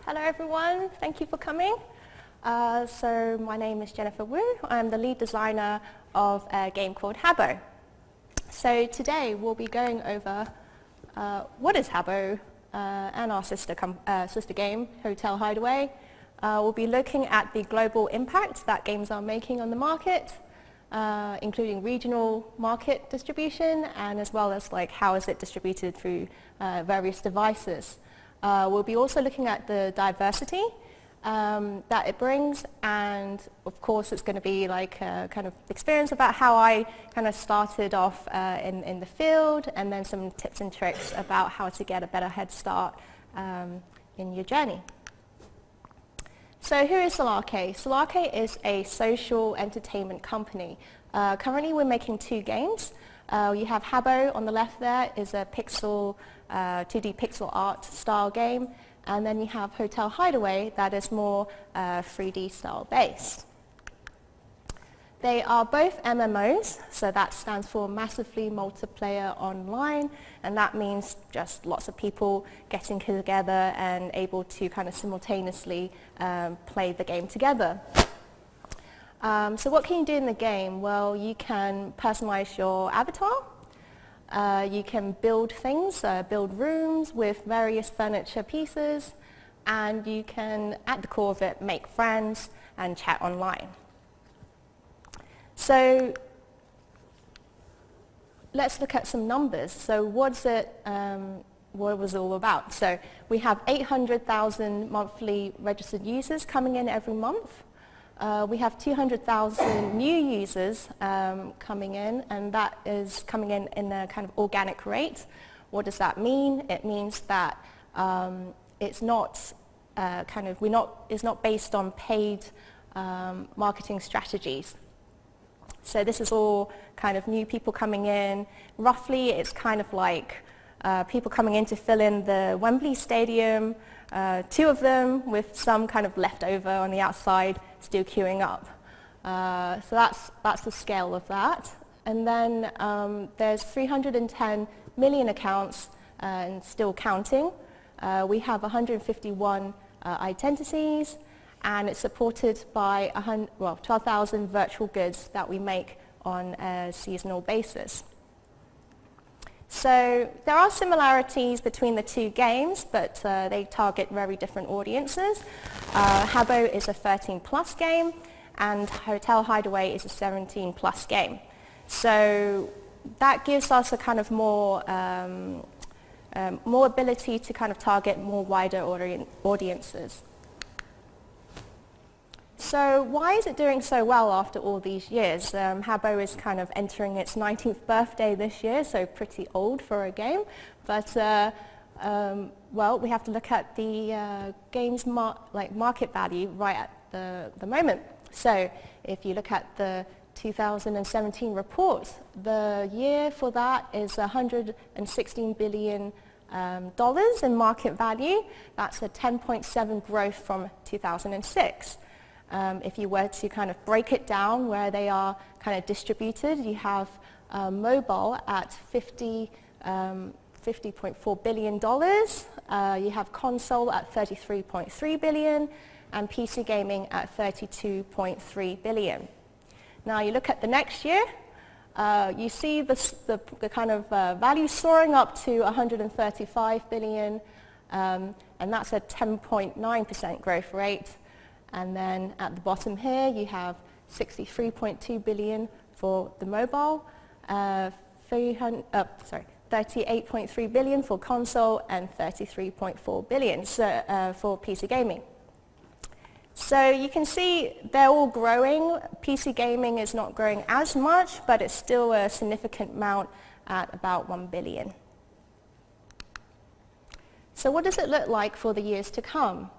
Hello everyone, thank you for coming. So my name is Jennifer Wu. I'm the lead designer of a game called Habbo. So today we'll be going over what is Habbo and our sister game, Hotel Hideaway. We'll be looking at the global impact that games are making on the market, including regional market distribution, and as well as how is it distributed through various devices. We'll be also looking at the diversity that it brings, and of course it's going to be like a kind of experience about how I kind of started off in the field, and then some tips and tricks about how to get a better head start in your journey. So who is Sulake? Sulake is a social entertainment company. Currently we're making two games. You have Habbo on the left there, is a 2D pixel art style game, and then you have Hotel Hideaway that is more 3D style based. They are both MMOs, so that stands for Massively Multiplayer Online, and that means just lots of people getting together and able to kind of simultaneously play the game together. So what can you do in the game? Well, you can personalize your avatar. You can build things, build rooms with various furniture pieces, and you can, at the core of it, make friends and chat online. So let's look at some numbers. So what was it all about? So we have 800,000 monthly registered users coming in every month. We have 200,000 new users coming in, and that is coming in a kind of organic rate. What does that mean? It means that it's not it's not based on paid marketing strategies. So this is all kind of new people coming in. Roughly, it's kind of like people coming in to fill in the Wembley Stadium, two of them with some kind of leftover on the outside still queuing up. So that's the scale of that. And then there's 310 million accounts and still counting. We have 151 identities, and it's supported by 12,000 virtual goods that we make on a seasonal basis. So there are similarities between the two games, but they target very different audiences. Habbo is a 13+ game, and Hotel Hideaway is a 17+ game. So that gives us a kind of more ability to kind of target more wider audiences. So why is it doing so well after all these years? Habbo is kind of entering its 19th birthday this year, so pretty old for a game. But well, we have to look at the game's market value right at the moment. So if you look at the 2017 report, the year for that is $116 billion in market value. That's a 10.7 growth from 2006. If you were to kind of break it down where they are kind of distributed, you have mobile at $50.4 billion, you have console at $33.3 billion, and PC gaming at $32.3 billion. Now you look at the next year, you see the kind of value soaring up to $135 billion, and that's a 10.9% growth rate. And then at the bottom here, you have $63.2 billion for the mobile, $38.3 billion for console, and $33.4 billion for PC gaming. So you can see they're all growing. PC gaming is not growing as much, but it's still a significant amount at about $1 billion. So what does it look like for the years to come?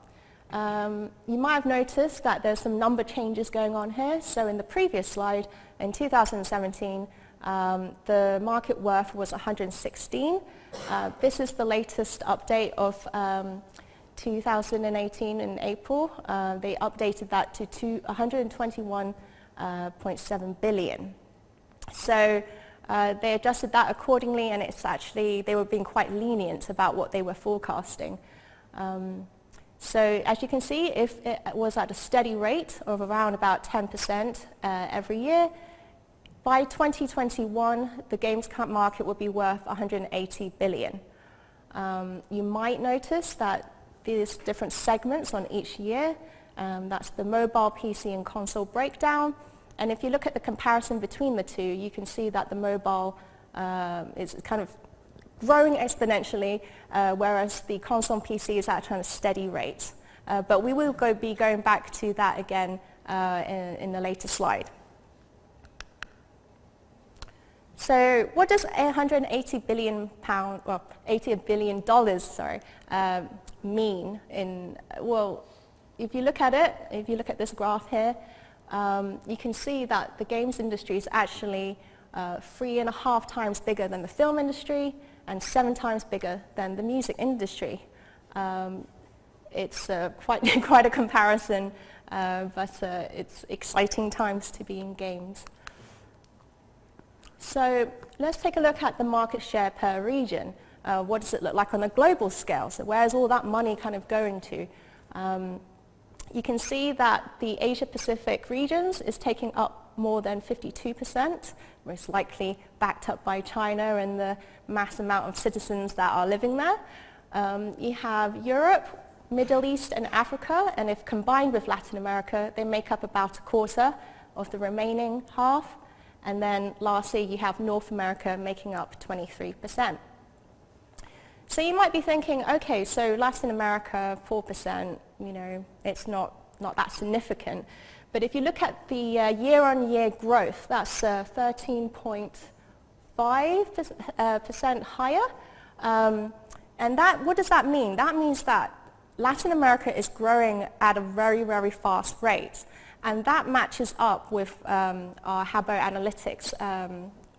You might have noticed that there's some number changes going on here. So in the previous slide, in 2017, the market worth was 116. This is the latest update of 2018 in April. They updated that to 121.7 billion. So they adjusted that accordingly, and it's actually, they were being quite lenient about what they were forecasting. So as you can see, if it was at a steady rate of around about 10% every year, by 2021, the games market would be worth 180 billion. You might notice that there's different segments on each year. That's the mobile, PC, and console breakdown. And if you look at the comparison between the two, you can see that the mobile is kind of growing exponentially, whereas the console and PC is at a steady rate. But we will be going back to that again in a later slide. So what does $180 billion, well, $80 billion, sorry, mean? Well, if you look at it, if you look at this graph here, you can see that the games industry is actually 3.5 times bigger than the film industry and 7 times bigger than the music industry. It's quite a comparison, but it's exciting times to be in games. So let's take a look at the market share per region. What does it look like on a global scale? So where's all that money kind of going to? You can see that the Asia-Pacific regions is taking up more than 52%, most likely backed up by China and the mass amount of citizens that are living there. You have Europe, Middle East, and Africa, and if combined with Latin America, they make up about a quarter of the remaining half. And then lastly, you have North America making up 23%. So you might be thinking, okay, so Latin America, 4%, you know, it's not that significant. But if you look at the year-on-year growth, that's 13.5% higher. And what does that mean? That means that Latin America is growing at a very, very fast rate. And that matches up with our Habbo analytics,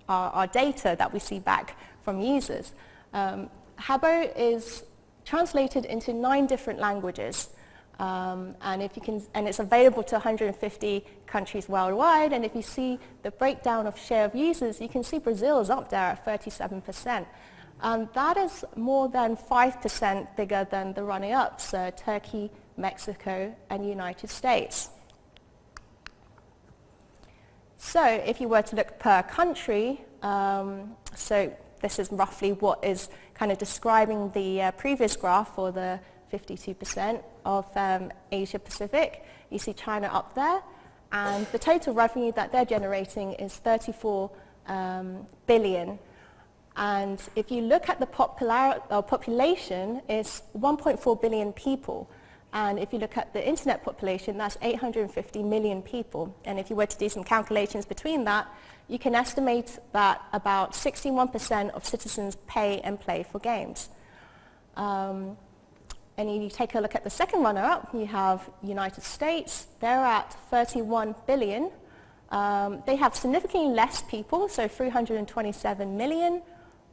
our data that we see back from users. Habbo is translated into 9 different languages, and it's available to 150 countries worldwide. And if you see the breakdown of share of users, you can see Brazil is up there at 37%. That is more than 5% bigger than the running-ups, Turkey, Mexico, and United States. So if you were to look per country, so this is roughly what is kind of describing the previous graph for the 52% of Asia Pacific. You see China up there, and the total revenue that they're generating is 34 billion. And if you look at the population, it's 1.4 billion people. And if you look at the internet population, that's 850 million people. And if you were to do some calculations between that, you can estimate that about 61% of citizens pay and play for games. And you take a look at the second runner-up, you have United States. They're at 31 billion. They have significantly less people, so 327 million,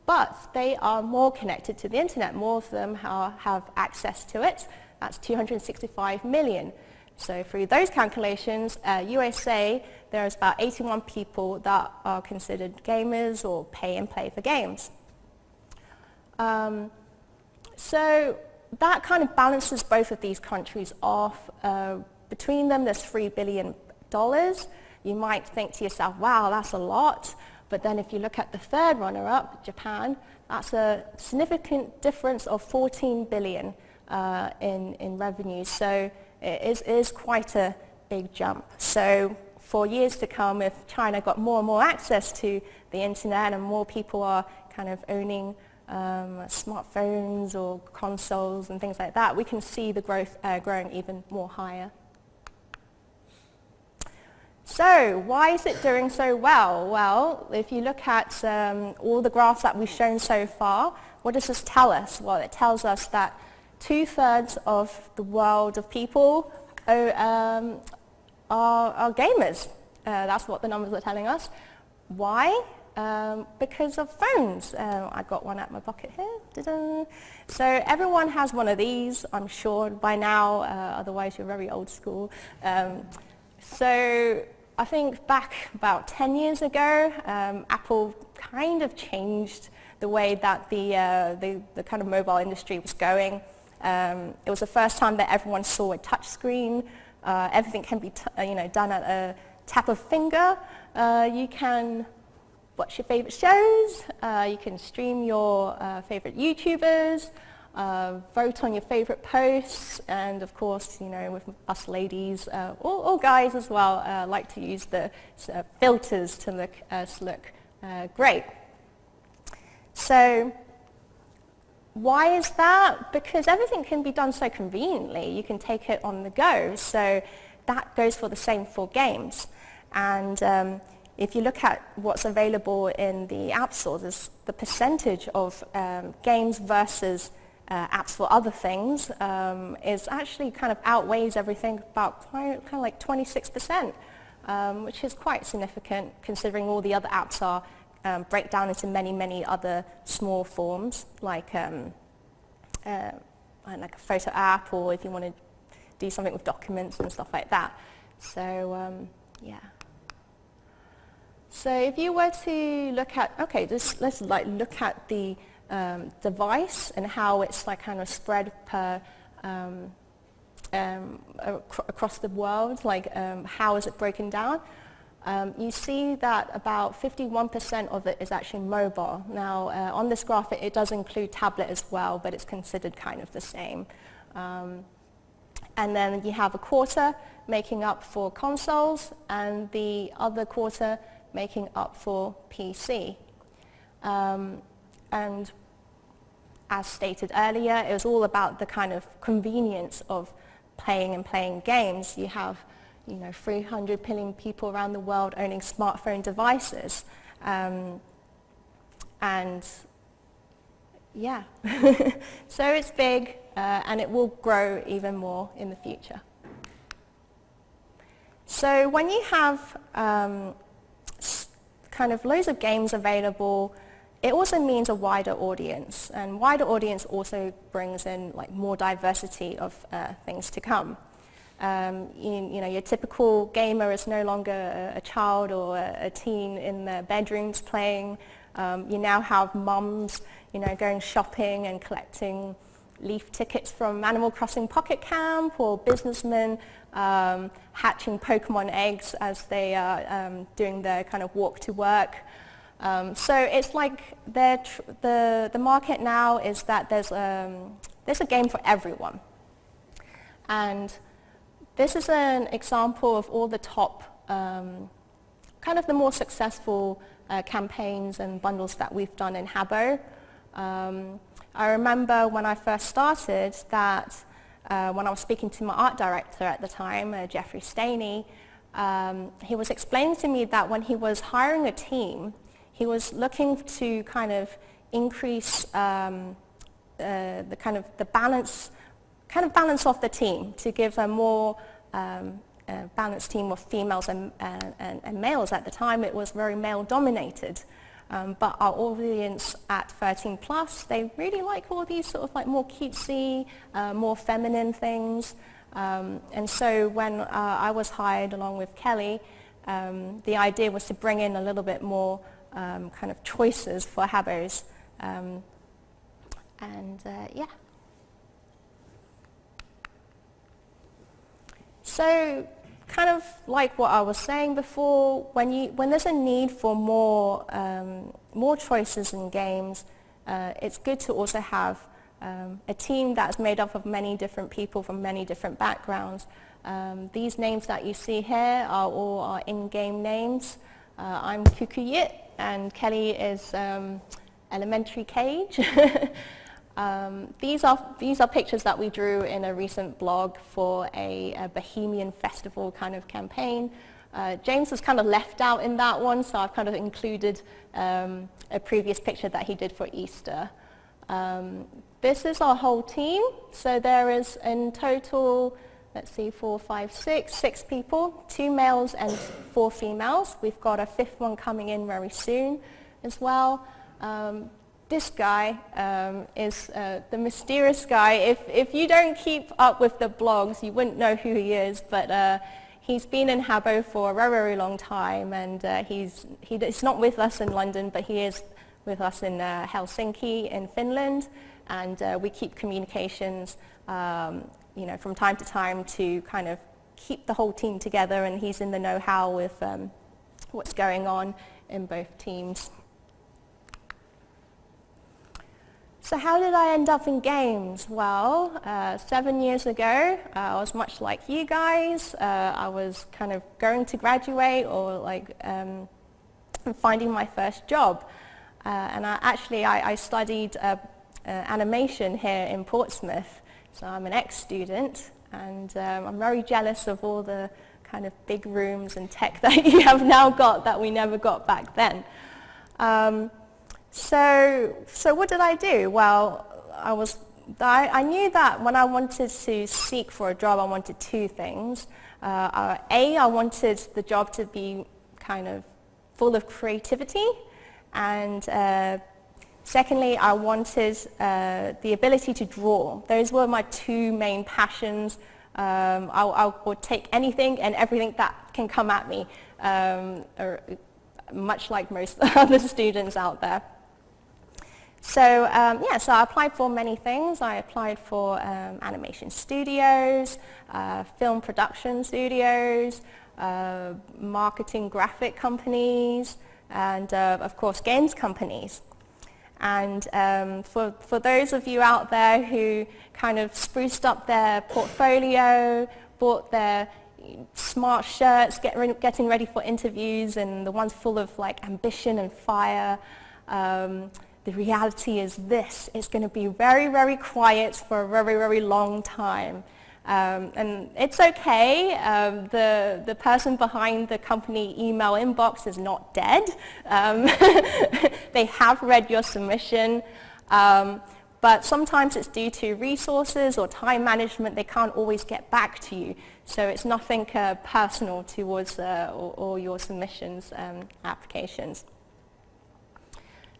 but they are more connected to the internet. More of them have access to it. That's 265 million. So through those calculations, USA, there's about 81 people that are considered gamers or pay and play for games. So that kind of balances both of these countries off. Between them, there's $3 billion. You might think to yourself, wow, that's a lot. But then if you look at the third runner-up, Japan, that's a significant difference of 14 billion in revenue. So it is quite a big jump. So for years to come, if China got more and more access to the internet and more people are kind of owning smartphones or consoles and things like that, we can see the growth growing even more higher. So why is it doing so well? Well, if you look at all the graphs that we've shown so far, what does this tell us? Well, it tells us that 2/3 of the world of people are gamers. That's what the numbers are telling us. Why? Because of phones. I've got one at my pocket here. Ta-da. So everyone has one of these, I'm sure, by now. Otherwise, you're very old school. So I think back about 10 years ago, Apple kind of changed the way that the kind of mobile industry was going. It was the first time that everyone saw a touch screen. Everything can be done at a tap of finger. You can watch your favorite shows. You can stream your favorite YouTubers. Vote on your favorite posts, and of course, with us ladies, or guys as well, like to use the filters to look great. So why is that? Because everything can be done so conveniently. You can take it on the go. So that goes for the same for games. And if you look at what's available in the app stores, the percentage of games versus apps for other things is actually kind of outweighs everything about kind of like 26%, which is quite significant considering all the other apps are break down into many other small forms like a photo app, or if you want to do something with documents and stuff like that. So yeah. So if you were to look at, let's look at the device and how it's like kind of spread per across the world, how is it broken down? You see that about 51% of it is actually mobile. Now on this graph it does include tablet as well, but it's considered kind of the same. And then you have a quarter making up for consoles and the other quarter making up for PC. And as stated earlier, it was all about the kind of convenience of playing games. You have 300 million people around the world owning smartphone devices. And yeah, so it's big and it will grow even more in the future. So when you have kind of loads of games available, it also means a wider audience, and wider audience also brings in more diversity of things to come. Your typical gamer is no longer a child or a teen in their bedrooms playing. You now have mums, going shopping and collecting leaf tickets from Animal Crossing Pocket Camp, or businessmen hatching Pokemon eggs as they are doing their kind of walk to work. So it's like the market now is that there's a game for everyone. And this is an example of all the top, kind of the more successful campaigns and bundles that we've done in Habbo. I remember when I first started that when I was speaking to my art director at the time, Jeffrey Staney, he was explaining to me that when he was hiring a team, he was looking to kind of increase the balance of the team, to give a more balanced team of females and males. At the time it was very male dominated, but our audience at 13 plus, they really like all these sort of more cutesy, more feminine things. And so when I was hired along with Kelly, the idea was to bring in a little bit more kind of choices for Habbos, yeah. So kind of like what I was saying before, when there's a need for more choices in games, it's good to also have a team that's made up of many different people from many different backgrounds. These names that you see here are all our in-game names. I'm Kukuyit and Kelly is Elementary Cage. These are pictures that we drew in a recent blog for a Bohemian festival kind of campaign. James was kind of left out in that one, so I've kind of included a previous picture that he did for Easter. This is our whole team, so there is in total, let's see, 4, 5, 6 people, 2 males and 4 females. We've got a 5th one coming in very soon as well. This guy is the mysterious guy. If you don't keep up with the blogs, you wouldn't know who he is, but he's been in Habbo for a very, very long time, and he's not with us in London, but he is with us in Helsinki in Finland. and we keep communications, from time to time to kind of keep the whole team together, and he's in the know-how with what's going on in both teams. So how did I end up in games? Well, 7 years ago, I was much like you guys. I was kind of going to graduate or finding my first job. And I studied animation here in Portsmouth. So I'm an ex-student, and I'm very jealous of all the kind of big rooms and tech that you have now got that we never got back then. So what did I do? Well, I knew that when I wanted to seek for a job, I wanted two things. I wanted the job to be kind of full of creativity, and secondly, I wanted the ability to draw. Those were my two main passions. I would take anything and everything that can come at me, much like most other students out there. So so I applied for many things. I applied for animation studios, film production studios, marketing graphic companies, and of course games companies. And for those of you out there who kind of spruced up their portfolio, bought their smart shirts, getting ready for interviews, and the ones full of like ambition and fire, the reality is this: it's going to be very, very quiet for a very, very long time. And it's okay. The person behind the company email inbox is not dead. They have read your submission. But sometimes it's due to resources or time management. They can't always get back to you. So it's nothing personal towards all your submissions, applications.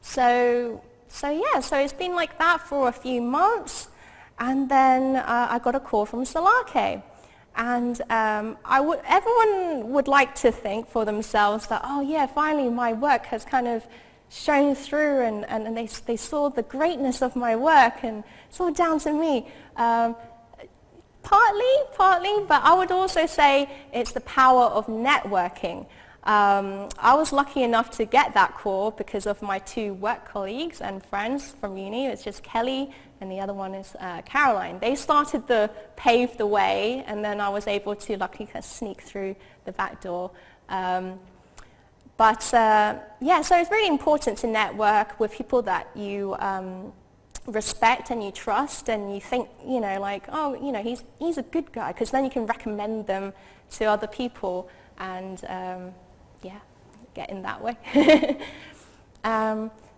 So it's been like that for a few months, and then I got a call from Sulake, and everyone would like to think for themselves that, oh yeah, finally my work has kind of shone through, and they saw the greatness of my work, and it's all down to me. Partly, but I would also say it's the power of networking. I was lucky enough to get that call because of my two work colleagues and friends from uni. It's just Kelly, and the other one is Caroline. They started to pave the way, and then I was able to luckily sneak through the back door. So it's really important to network with people that you respect and you trust, and you think, he's a good guy, because then you can recommend them to other people, and get in that way.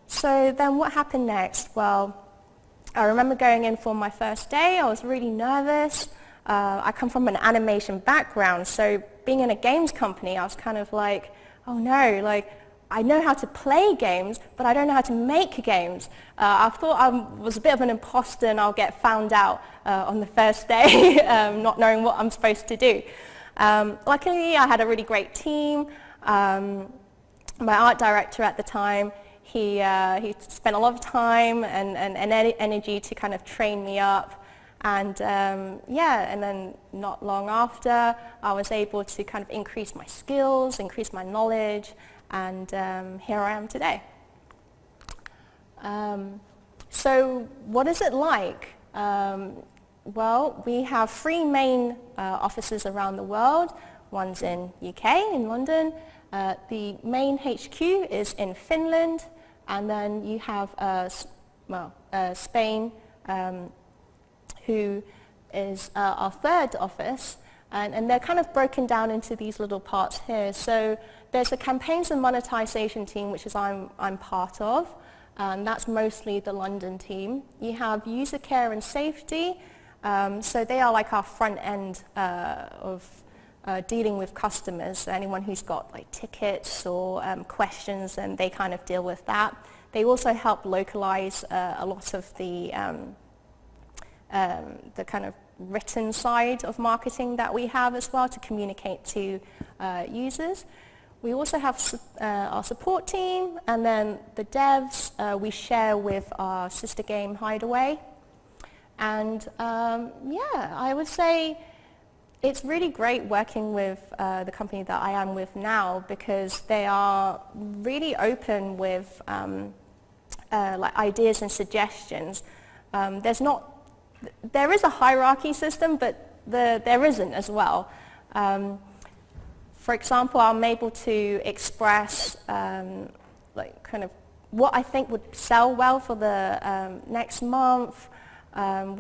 So then what happened next? Well, I remember going in for my first day. I was really nervous. I come from an animation background, so being in a games company, I was kind of like, oh no, I know how to play games, but I don't know how to make games. I thought I was a bit of an imposter, and I'll get found out on the first day, not knowing what I'm supposed to do. Luckily, I had a really great team. My art director at the time, he spent a lot of time and energy to kind of train me up. And and then not long after, I was able to kind of increase my skills, increase my knowledge, and here I am today. So what is it like? Well, we have 3 main offices around the world. One's in UK, in London. The main HQ is in Finland, and then you have Spain, who is our 3rd office, and they're kind of broken down into these little parts here. So there's a campaigns and monetization team, which is I'm part of, and that's mostly the London team. You have user care and safety, so they are like our front end of dealing with customers. So anyone who's got like tickets or questions, and they kind of deal with that. They also help localize a lot of the kind of written side of marketing that we have as well, to communicate to users. We also have our support team, and then the devs we share with our sister game Hideaway. And yeah, I would say it's really great working with the company that I am with now, because they are really open with like ideas and suggestions. There is a hierarchy system, but there isn't as well. For example, I'm able to express like kind of what I think would sell well for the next month. Part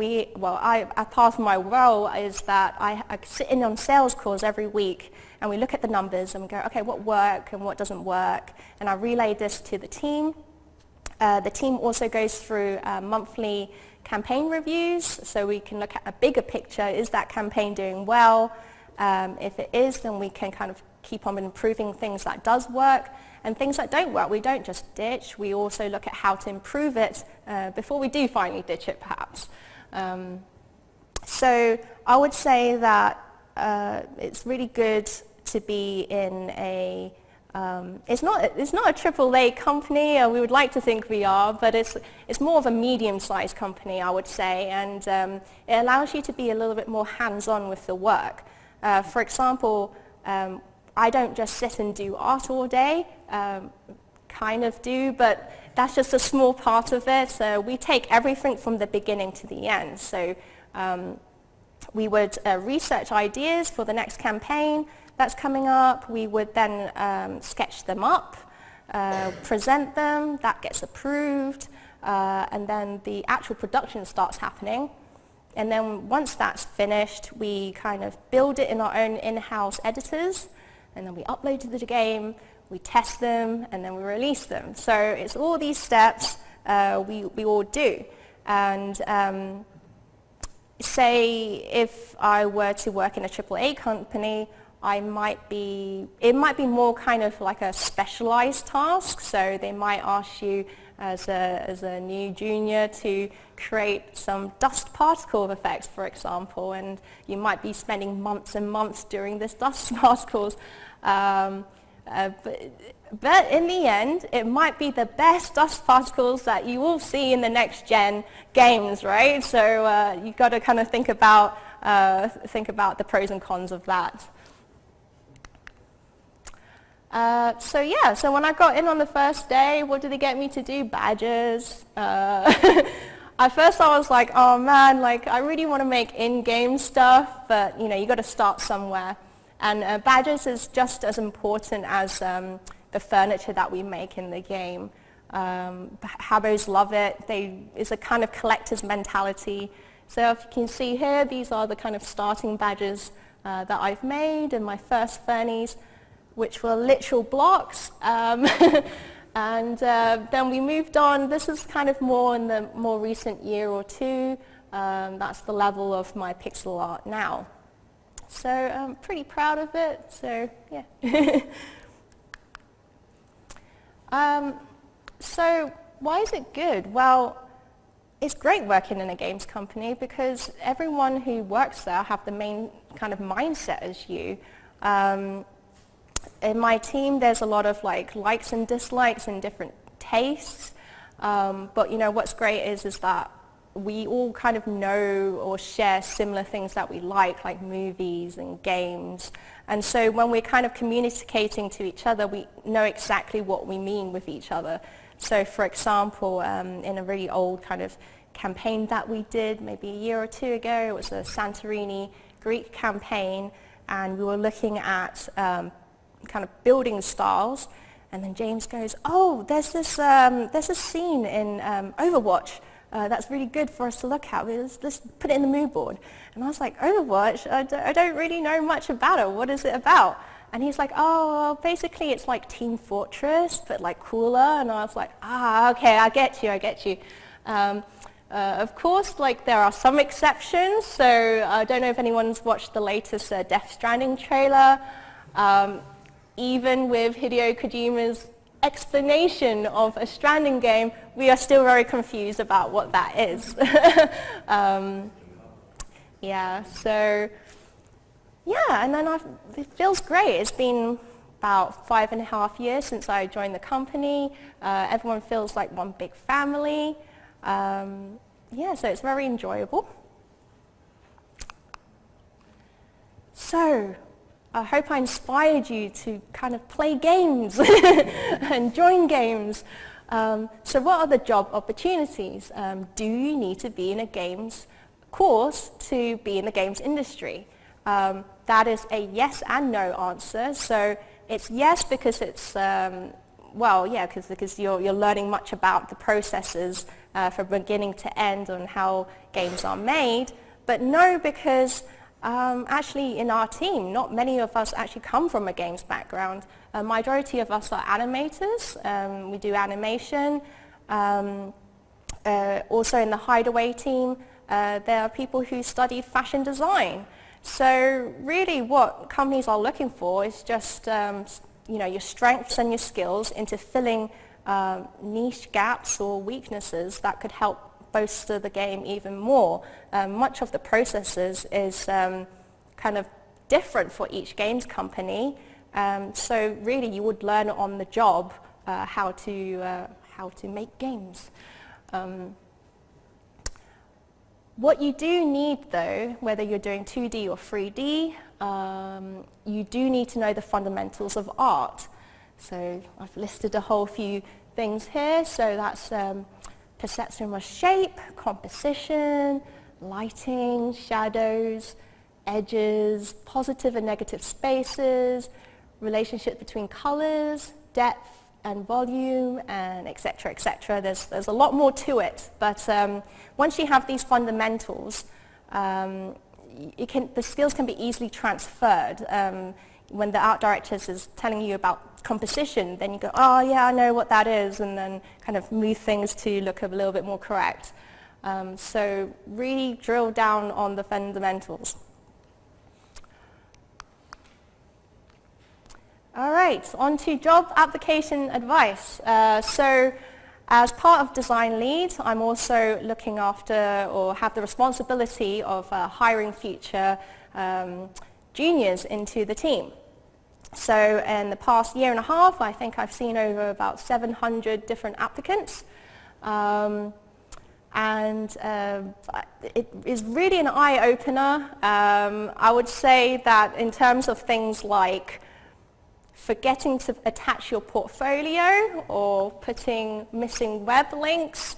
of my role is that I sit in on sales calls every week, and we look at the numbers and we go, okay, what works and what doesn't work, and I relay this to the team. The team also goes through monthly campaign reviews, so we can look at a bigger picture. Is that campaign doing well? If it is, then we can kind of keep on improving things that does work, and things that don't work, we don't just ditch. We also look at how to improve it before we do finally ditch it, perhaps. So I would say that it's really good to be in a it's not a AAA company. We would like to think we are, but it's more of a medium-sized company, I would say, and it allows you to be a little bit more hands-on with the work. For example, I don't just sit and do art all day, kind of do, but that's just a small part of it. So we take everything from the beginning to the end. So we would research ideas for the next campaign that's coming up. We would then sketch them up, present them, that gets approved, and then the actual production starts happening. And then once that's finished, we kind of build it in our own in-house editors, and then we upload to the game, we test them, and then we release them. So it's all these steps we all do. And say if I were to work in a AAA company, it might be more kind of like a specialized task. So they might ask you as a new junior to create some dust particle effects, for example, and you might be spending months and months doing this dust particles. But in the end, it might be the best dust particles that you will see in the next gen games, right? So you've got to kind of think about the pros and cons of that. So when I got in on the first day, what did they get me to do? Badges. At first I was like, oh man, like I really want to make in-game stuff, but you know, you got to start somewhere. And badges is just as important as the furniture that we make in the game. Habbos love it. It's a kind of collector's mentality. So if you can see here, these are the kind of starting badges that I've made in my first Fernies, which were literal blocks. And then we moved on. This is kind of more in the more recent year or two. That's the level of my pixel art now. So I'm pretty proud of it. So yeah. So why is it good? Well, it's great working in a games company because everyone who works there have the main kind of mindset as you. In my team, there's a lot of likes and dislikes and different tastes. But you know what's great is that we all kind of know or share similar things that we like movies and games. And so when we're kind of communicating to each other, we know exactly what we mean with each other. So for example, in a really old kind of campaign that we did maybe a year or two ago, it was a Santorini Greek campaign, and we were looking at kind of building styles, and then James goes, oh, there's this scene in Overwatch that's really good for us to look at. Let's put it in the mood board. And I was like, Overwatch? I don't really know much about it. What is it about? And he's like, oh, well, basically it's like Team Fortress, but like cooler. And I was like, okay, I get you. Of course, like there are some exceptions. So I don't know if anyone's watched the latest Death Stranding trailer. Even with Hideo Kojima's explanation of a Stranding game, we are still very confused about what that is. And then it feels great. It's been about 5.5 years since I joined the company. Everyone feels like one big family. Yeah, so it's very enjoyable. So, I hope I inspired you to kind of play games and join games. So what are the job opportunities? Do you need to be in a games course to be in the games industry? That is a yes and no answer. So it's yes because it's, because you're learning much about the processes from beginning to end on how games are made. But no, because actually in our team, not many of us actually come from a games background. A majority of us are animators. We do animation. Also in the Hideaway team, there are people who study fashion design. So really what companies are looking for is just your strengths and your skills into filling niche gaps or weaknesses that could help bolster the game even more. Much of the processes is kind of different for each games company. So really you would learn on the job how to make games. What you do need though, whether you're doing 2D or 3D, you do need to know the fundamentals of art. So I've listed a whole few things here. So that's perception of shape, composition, lighting, shadows, edges, positive and negative spaces, relationship between colors, depth and volume, and etc., etc. There's a lot more to it, but once you have these fundamentals, the skills can be easily transferred. When the art director is telling you about composition, then you go, oh yeah, I know what that is, and then kind of move things to look a little bit more correct. So really drill down on the fundamentals. All right, on to job application advice. So as part of Design Lead, I'm also looking after or have the responsibility of hiring future juniors into the team. So in the past year and a half, I think I've seen over about 700 different applicants. It is really an eye-opener. I would say that in terms of things like forgetting to attach your portfolio or putting missing web links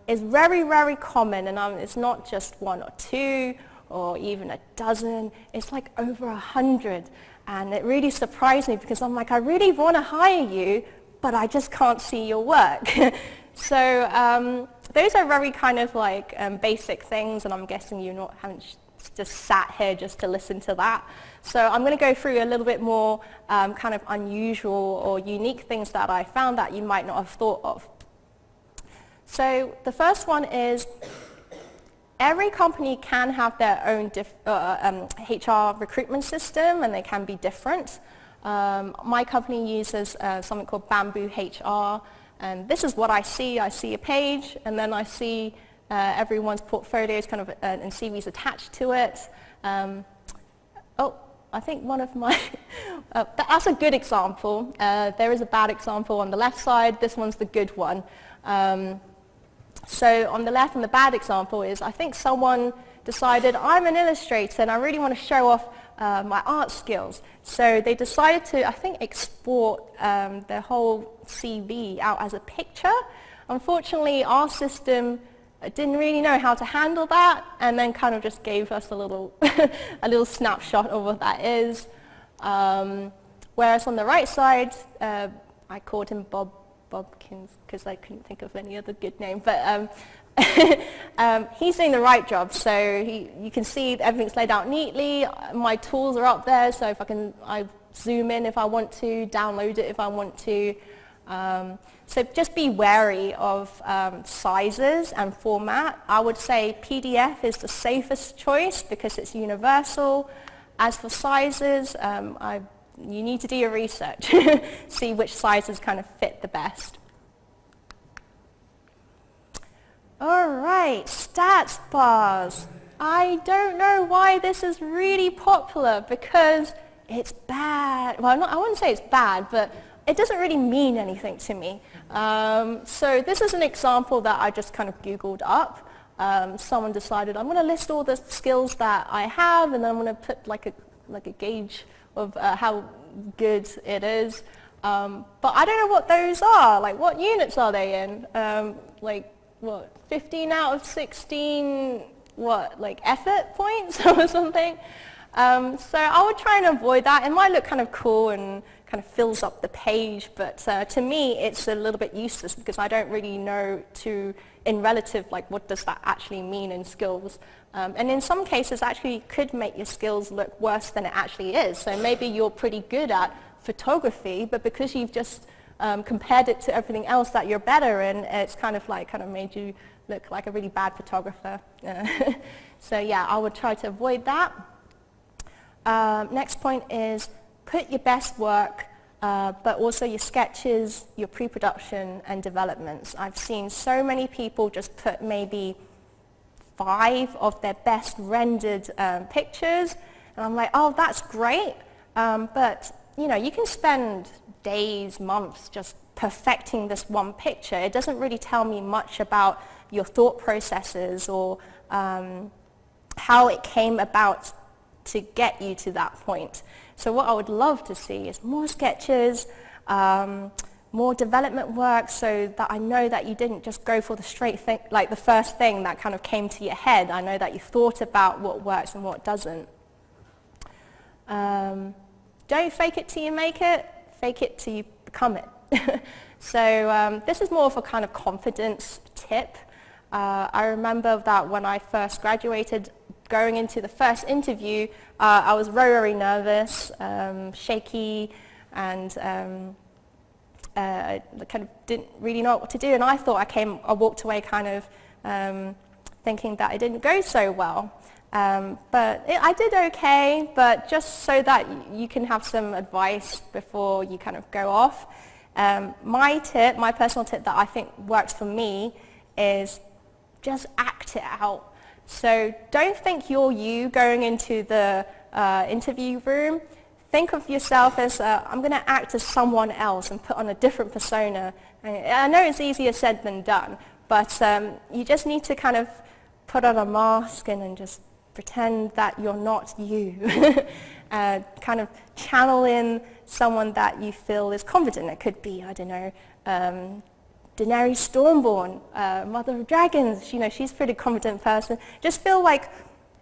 is very, very common, and it's not just one or two or even a dozen, it's like over 100, and it really surprised me because I'm like, I really want to hire you, but I just can't see your work. So those are very kind of like basic things, and I'm guessing you haven't just sat here just to listen to that. So I'm going to go through a little bit more kind of unusual or unique things that I found that you might not have thought of. So the first one is every company can have their own HR recruitment system, and they can be different. My company uses something called Bamboo HR, and this is what I see. I see a page, and then I see everyone's portfolios kind of and CVs attached to it. I think one of my, that's a good example. There is a bad example on the left side. This one's the good one. So on the left, and the bad example is, I think someone decided, I'm an illustrator and I really want to show off my art skills. So they decided to, I think, export their whole CV out as a picture. Unfortunately, our system didn't really know how to handle that, and then kind of just gave us a little a little snapshot of what that is. Whereas on the right side, I called him Bobkins because I couldn't think of any other good name, but he's doing the right job. So you can see everything's laid out neatly. My tools are up there, so if I zoom in if I want to, download it if I want to. So just be wary of sizes and format. I would say PDF is the safest choice because it's universal. As for sizes, you need to do your research, see which sizes kind of fit the best. All right, stats bars. I don't know why this is really popular because it's bad. Well, I wouldn't say it's bad, but it doesn't really mean anything to me. So this is an example that I just kind of Googled up. Someone decided I'm going to list all the skills that I have, and then I'm going to put like a gauge of how good it is. But I don't know what those are. Like, what units are they in? Like, what, 15 out of 16, what, like effort points or something? So I would try and avoid that. It might look kind of cool and kind of fills up the page, but to me it's a little bit useless because I don't really know in relative, like, what does that actually mean in skills. And in some cases actually could make your skills look worse than it actually is. So maybe you're pretty good at photography, but because you've just compared it to everything else that you're better in, it's kind of made you look like a really bad photographer. So yeah, I would try to avoid that. Next point is put your best work, but also your sketches, your pre-production and developments. I've seen so many people just put maybe 5 of their best rendered pictures, and I'm like, oh, that's great, but you know, you can spend days, months just perfecting this one picture. It doesn't really tell me much about your thought processes or how it came about to get you to that point. So what I would love to see is more sketches, more development work, so that I know that you didn't just go for the straight thing, like the first thing that kind of came to your head. I know that you thought about what works and what doesn't. Don't fake it till you make it, fake it till you become it. So this is more of a kind of confidence tip. I remember that when I first graduated, going into the first interview, I was very, very nervous, shaky, and I kind of didn't really know what to do. And I thought I walked away kind of thinking that it didn't go so well. But I did okay, but just so that you can have some advice before you kind of go off. My personal tip that I think works for me is just act it out. So don't think you're you going into the interview room. Think of yourself as, I'm going to act as someone else and put on a different persona. I know it's easier said than done, but you just need to kind of put on a mask and then just pretend that you're not you. Kind of channel in someone that you feel is confident. It could be, I don't know, Daenerys Stormborn, Mother of Dragons. You know, she's a pretty confident person. Just feel like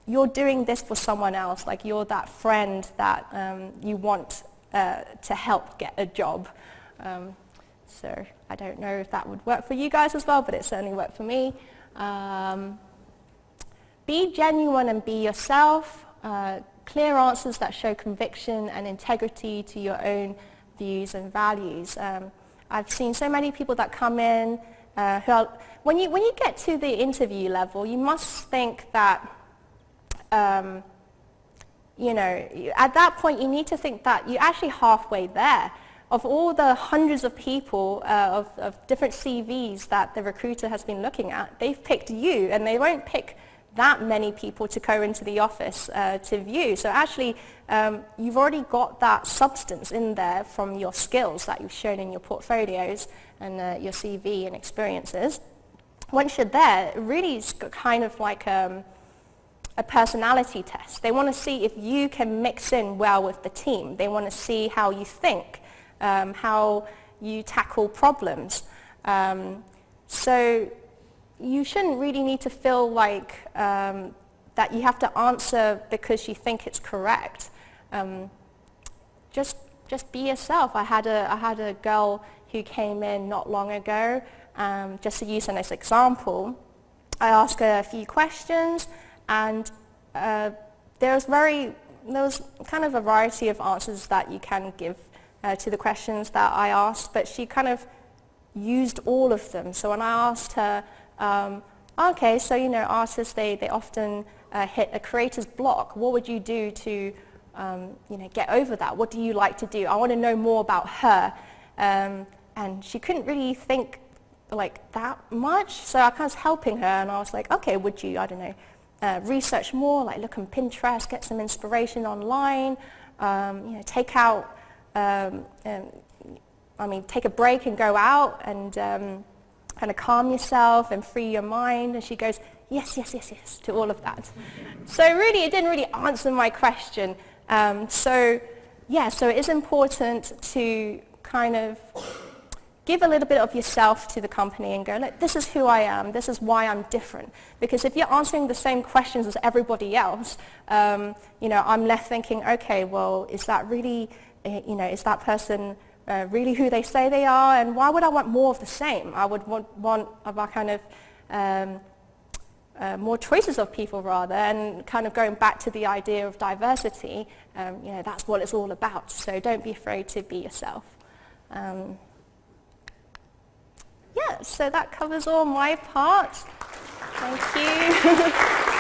you're doing this for someone else, like you're that friend that you want to help get a job. So I don't know if that would work for you guys as well, but it certainly worked for me. Be genuine and be yourself. Clear answers that show conviction and integrity to your own views and values. I've seen so many people that come in who are, when you get to the interview level, you must think that, you know, at that point you need to think that you're actually halfway there. Of all the hundreds of people of different CVs that the recruiter has been looking at, they've picked you, and they won't pick that many people to go into the office to view. So actually, you've already got that substance in there from your skills that you've shown in your portfolios and your CV and experiences. Once you're there, it really is kind of like a personality test. They want to see if you can mix in well with the team. They want to see how you think, how you tackle problems. So you shouldn't really need to feel like that you have to answer because you think it's correct. Just be yourself. I had a girl who came in not long ago. Just to use her as an example, I asked her a few questions, and there was kind of a variety of answers that you can give to the questions that I asked, but she kind of used all of them. So when I asked her, okay, so you know, artists, they often hit a creator's block. What would you do to you know, get over that? What do you like to do? I want to know more about her. And she couldn't really think like that much, so I was helping her, and I was like, okay, would you, I don't know, research more, like look on Pinterest, get some inspiration online, take out, take a break and go out and kind of calm yourself and free your mind. And she goes, yes, yes, yes, yes, to all of that. So really, it didn't really answer my question. So it is important to kind of give a little bit of yourself to the company and go, look, this is who I am, this is why I'm different. Because if you're answering the same questions as everybody else, I'm left thinking, okay, well, is that really, is that person really who they say they are? And why would I want more of the same? I would want a kind of more choices of people rather, and kind of going back to the idea of diversity, that's what it's all about. So don't be afraid to be yourself. So that covers all my parts. Thank you.